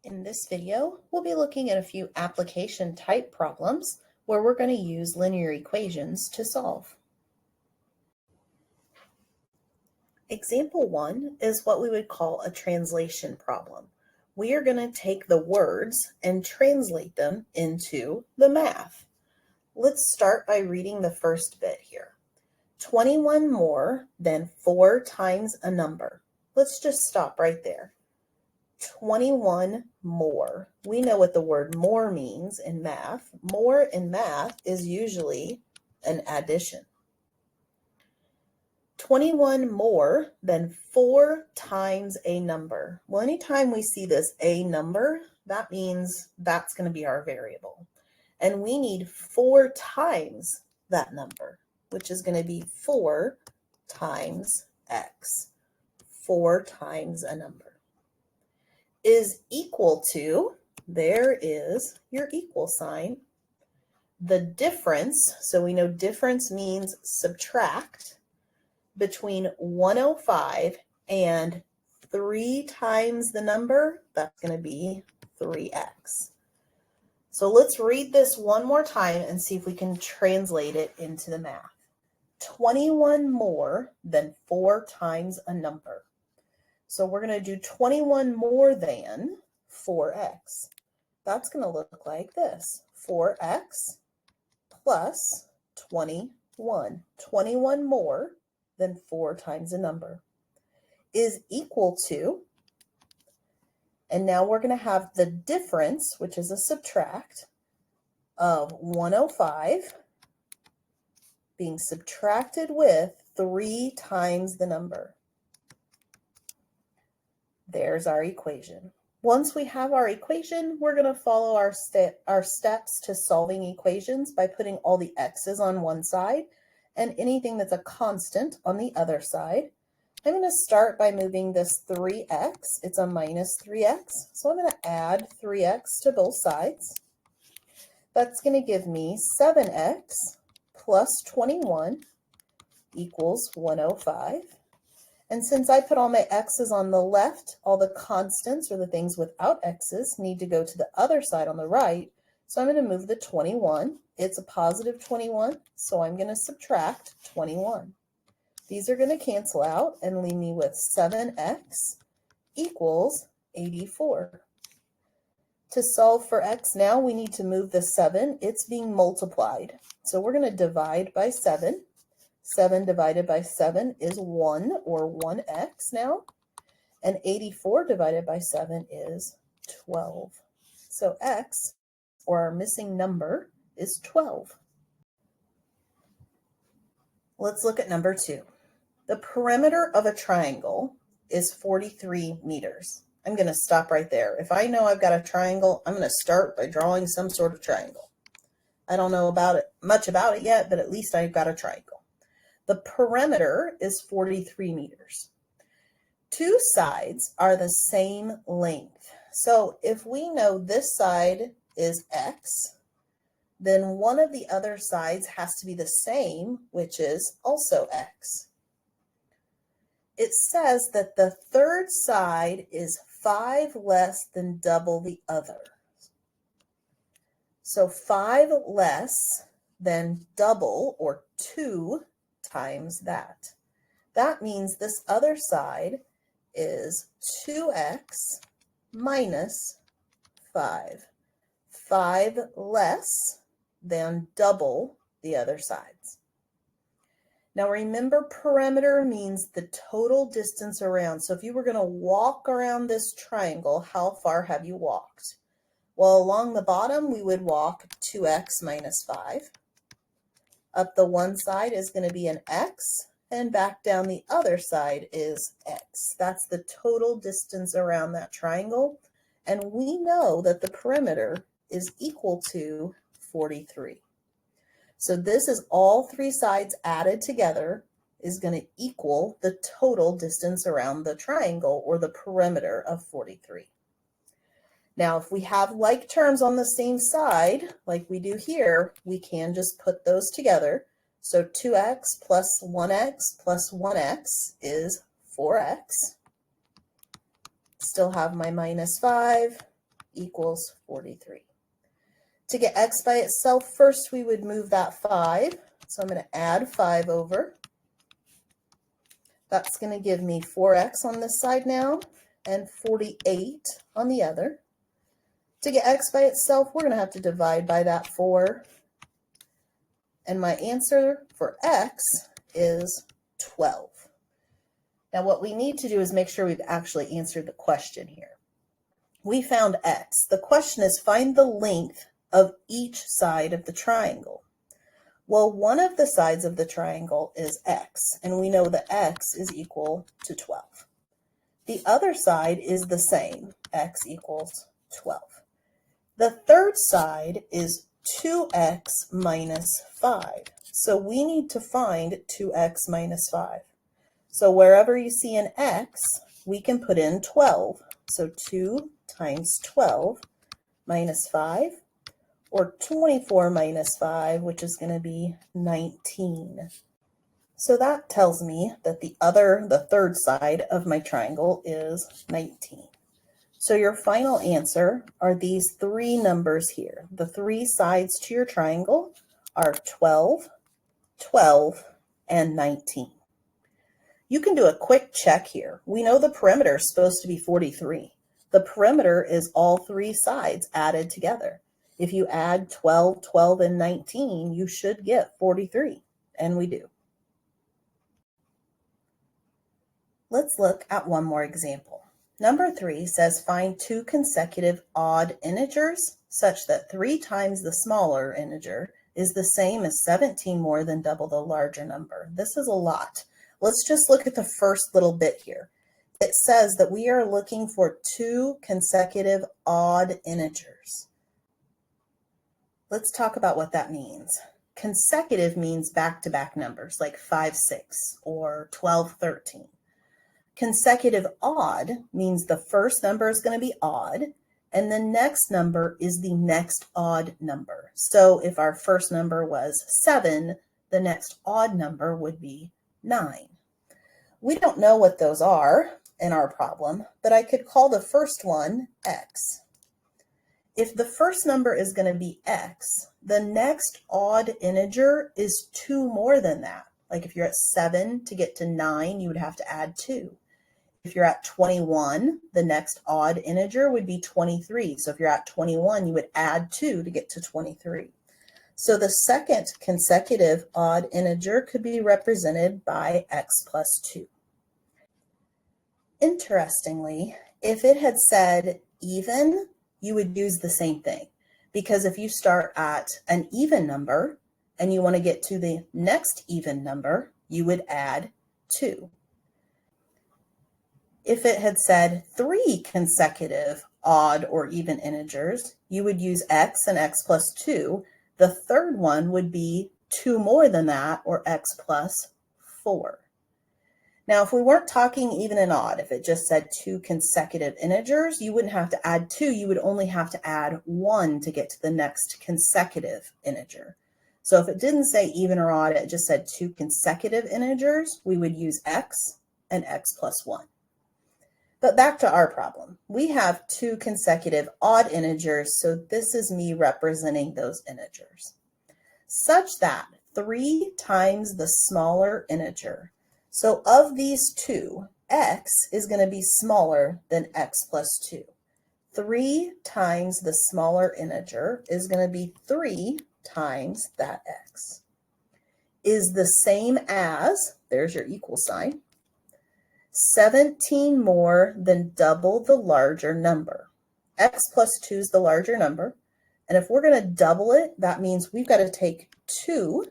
In this video, we'll be looking at a few application type problems where we're going to use linear equations to solve. Example 1 is what we would call a translation problem. We are going to take the words and translate them into the math. Let's start by reading the first bit here. 21 more than 4 times a number. Let's just stop right there. 21 more. We know what the word more means in math. More in math is usually an addition. 21 more than 4 times a number. Well, anytime we see this a number, that means that's going to be our variable. And we need 4 times that number, which is going to be 4 times x. 4 times a number is equal to, there is your equal sign, the difference, so we know difference means subtract, between 105 and 3 times the number, that's going to be 3x. So let's read this one more time and see if we can translate it into the math. 21 more than 4 times a number. So we're going to do 21 more than 4x. That's going to look like this. 4x plus 21. 21 more than 4 times a number is equal to, and now we're going to have the difference, which is a subtract, of 105 being subtracted with 3 times the number. There's our equation. Once we have our equation, we're going to follow our steps to solving equations by putting all the x's on one side and anything that's a constant on the other side. I'm going to start by moving this 3x. It's a minus 3x, so I'm going to add 3x to both sides. That's going to give me 7x plus 21 equals 105. And since I put all my x's on the left, all the constants or the things without x's need to go to the other side on the right. So I'm going to move the 21. It's a positive 21, so I'm going to subtract 21. These are going to cancel out and leave me with 7x equals 84. To solve for x now, we need to move the 7. It's being multiplied. So we're going to divide by 7. 7 divided by 7 is 1, or 1x now. And 84 divided by 7 is 12. So x, or our missing number, is 12. Let's look at number 2. The perimeter of a triangle is 43 meters. I'm going to stop right there. If I know I've got a triangle, I'm going to start by drawing some sort of triangle. I don't know much about it yet, but at least I've got a triangle. The perimeter is 43 meters. 2 sides are the same length. So if we know this side is x, then one of the other sides has to be the same, which is also x. It says that the third side is 5 less than double the other. So 5 less than double, or 2 times that. That means this other side is 2x minus 5. 5 less than double the other sides. Now remember, perimeter means the total distance around. So if you were going to walk around this triangle, how far have you walked? Well, along the bottom, we would walk 2x minus 5. Up the one side is going to be an x, and back down the other side is x. That's the total distance around that triangle, and we know that the perimeter is equal to 43. So this is all 3 sides added together is going to equal the total distance around the triangle, or the perimeter, of 43. Now, if we have like terms on the same side, like we do here, we can just put those together. So 2x plus 1x plus 1x is 4x. Still have my minus 5 equals 43. To get x by itself, first we would move that 5. So I'm going to add 5 over. That's going to give me 4x on this side now and 48 on the other. To get x by itself, we're going to have to divide by that 4. And my answer for x is 12. Now what we need to do is make sure we've actually answered the question here. We found x. The question is find the length of each side of the triangle. Well, one of the sides of the triangle is x, and we know that x is equal to 12. The other side is the same, x equals 12. The third side is 2x minus 5. So we need to find 2x minus 5. So wherever you see an x, we can put in 12. So 2 times 12 minus 5, or 24 minus 5, which is going to be 19. So that tells me that the third side of my triangle is 19. So your final answer are these 3 numbers here. The 3 sides to your triangle are 12, 12, and 19. You can do a quick check here. We know the perimeter is supposed to be 43. The perimeter is all 3 sides added together. If you add 12, 12, and 19, you should get 43, and we do. Let's look at one more example. Number 3 says find 2 consecutive odd integers such that 3 times the smaller integer is the same as 17 more than double the larger number. This is a lot. Let's just look at the first little bit here. It says that we are looking for 2 consecutive odd integers. Let's talk about what that means. Consecutive means back-to-back numbers like 5, 6 or 12, 13. Consecutive odd means the first number is going to be odd and the next number is the next odd number. So if our first number was 7, the next odd number would be 9. We don't know what those are in our problem, but I could call the first one x. If the first number is going to be x, the next odd integer is 2 more than that. Like if you're at 7, to get to 9, you would have to add 2. If you're at 21, the next odd integer would be 23. So if you're at 21, you would add 2 to get to 23. So the second consecutive odd integer could be represented by x plus 2. Interestingly, if it had said even, you would use the same thing. Because if you start at an even number and you want to get to the next even number, you would add 2. If it had said 3 consecutive odd or even integers, you would use x and x plus 2. The third one would be 2 more than that, or x plus 4. Now, if we weren't talking even and odd, if it just said 2 consecutive integers, you wouldn't have to add 2. You would only have to add 1 to get to the next consecutive integer. So if it didn't say even or odd, it just said 2 consecutive integers, we would use x and x plus 1. But back to our problem. We have 2 consecutive odd integers, so this is me representing those integers, such that 3 times the smaller integer. So of these 2, x is going to be smaller than x plus 2. 3 times the smaller integer is going to be 3 times that x. Is the same as, there's your equal sign, 17 more than double the larger number. X plus 2 is the larger number. And if we're going to double it, that means we've got to take 2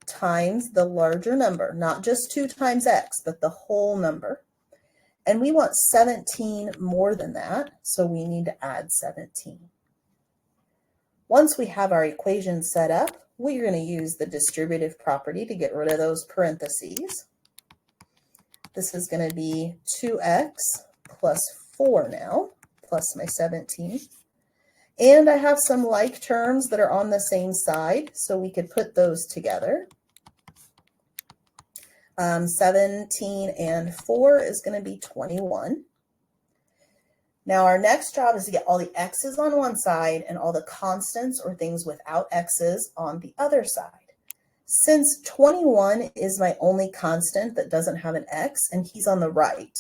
times the larger number, not just 2 times x, but the whole number. And we want 17 more than that, so we need to add 17. Once we have our equation set up, we're going to use the distributive property to get rid of those parentheses. This is going to be 2x plus 4 now, plus my 17. And I have some like terms that are on the same side, so we could put those together. 17 and 4 is going to be 21. Now our next job is to get all the x's on one side and all the constants or things without x's on the other side. Since 21 is my only constant that doesn't have an x and he's on the right,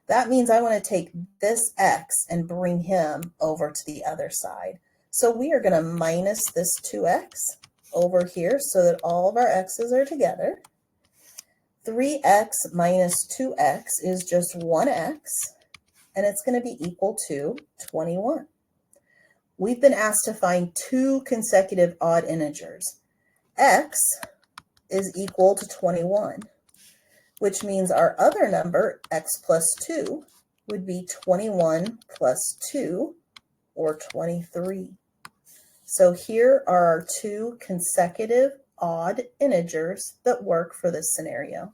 that means I want to take this x and bring him over to the other side. So we are going to minus this 2x over here so that all of our x's are together. 3x minus 2x is just 1x, and it's going to be equal to 21. We've been asked to find two consecutive odd integers. X is equal to 21, which means our other number, x plus 2, would be 21 plus 2, or 23. So here are our two consecutive odd integers that work for this scenario.